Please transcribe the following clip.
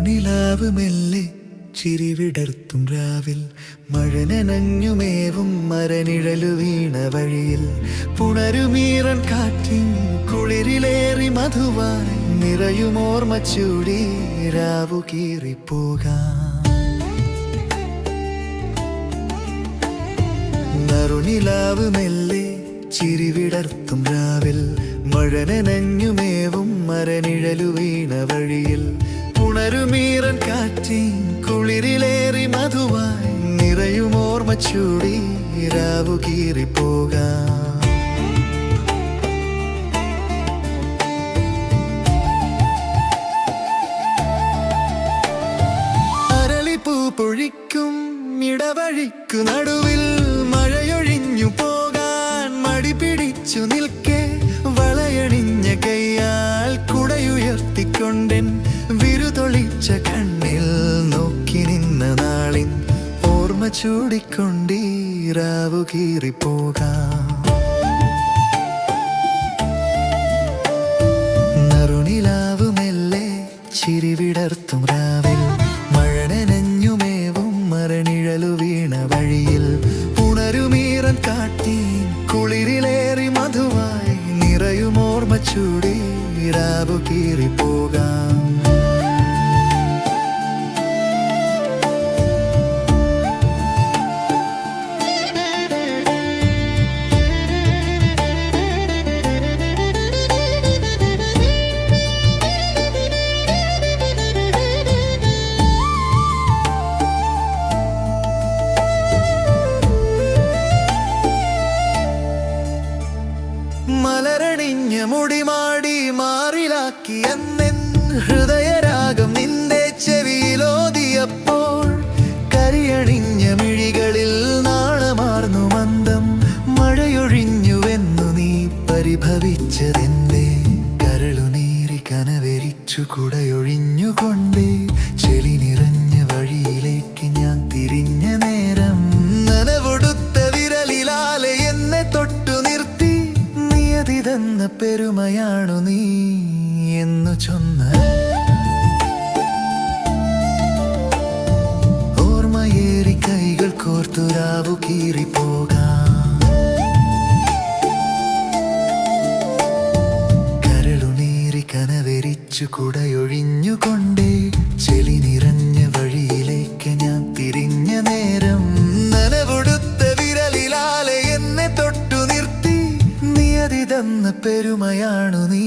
നറുനിലാവ് മെല്ലെ ചിരിവിടർത്തും രാവിൽ മഴ നനഞ്ഞുമേവും മരനിഴലു വീണ വഴിയിൽ പുണരുമീറൻ കാറ്റിൻ കുളിരിലേറി മധുവായി നിറയുമോർമ്മ ചൂടി രാവു കീറിപ്പോകാം. നറുനിലാവ് മെല്ലെ ചിരിവിടർത്തും രാവിൽ മഴ നനഞ്ഞുമേവും മരനിഴലു വീണ വഴിയിൽ പുണരുമീറൻ കാറ്റിൻ കുളിരിലേറി മധുവായി നിറയുമോർമ്മ ചൂടി രാവു കീറിപ്പോകാം. അരളിപ്പൂ പൊഴിക്കും ഇടവഴിക്കു നടുവിൽ മഴയൊഴിഞ്ഞു പോകാൻ മടി പിടിച്ചു നിൽക്കെ വളയണിഞ്ഞ കൈയാൽ കുടയുയർത്തിക്കൊണ്ടെൻ വിരുതൊളിച്ച കണ്ണിൽ നോക്കി നിന്ന നാളിൻ ഓർമ്മ ചൂടിക്കൊണ്ടീ രാവു കീറിപ്പോകാം. നറുനിലാവ് മെല്ലെ ചിരിവിടർത്തും രാവിൽ മഴ നനഞ്ഞുമേവും മരനിഴലു വീണ വഴിയിൽ പുണരുമീറൻ കാറ്റി കുളിരിലേറി മധുവായി നിറയുമോർമ്മ ചൂടി രാവു കീറിപ്പോകാം. മലരണിഞ്ഞ മുടിമാടി മാറിലാക്കി എന്നെൻ ഹൃദയരാഗം നിന്റെ ചെവിയിലോതിയപ്പോൾ കരിയണിഞ്ഞ മിഴികളിൽ നാണമാർന്നു മന്ദം മഴയൊഴിഞ്ഞുവെന്നു നീ പരിഭവിച്ചതെന്തേ കരളുനീറി കനവരിച്ചു കുടയൊഴിഞ്ഞുകൊണ്ടേ ചെളി നിറഞ്ഞ വഴിയിലേക്ക് ഞാൻ തിരിഞ്ഞ നേരം നനവൊടുത്ത വിരലിലാലെ എന്നെ തൊട്ടു നിർത്തി നിയതിതെന്ന പെരുമയാണു നീ എന്നു ചൊന്ന ഓർമ്മയേറി കൈകൾ കോർത്തു രാവു കീറിപ്പോകാം. കരളുനീറി കനവരിച്ചു കുടയൊഴിഞ്ഞുകൊണ്ടേ ചെളി നിറഞ്ഞ വഴിയിലേക്ക് ഞാൻ തിരിഞ്ഞ നേരം നനവൊടുത്ത വിരലിലാലെ എന്നെ തൊട്ടു നിർത്തി നിയതിതെന്ന പെരുമയാണു നീ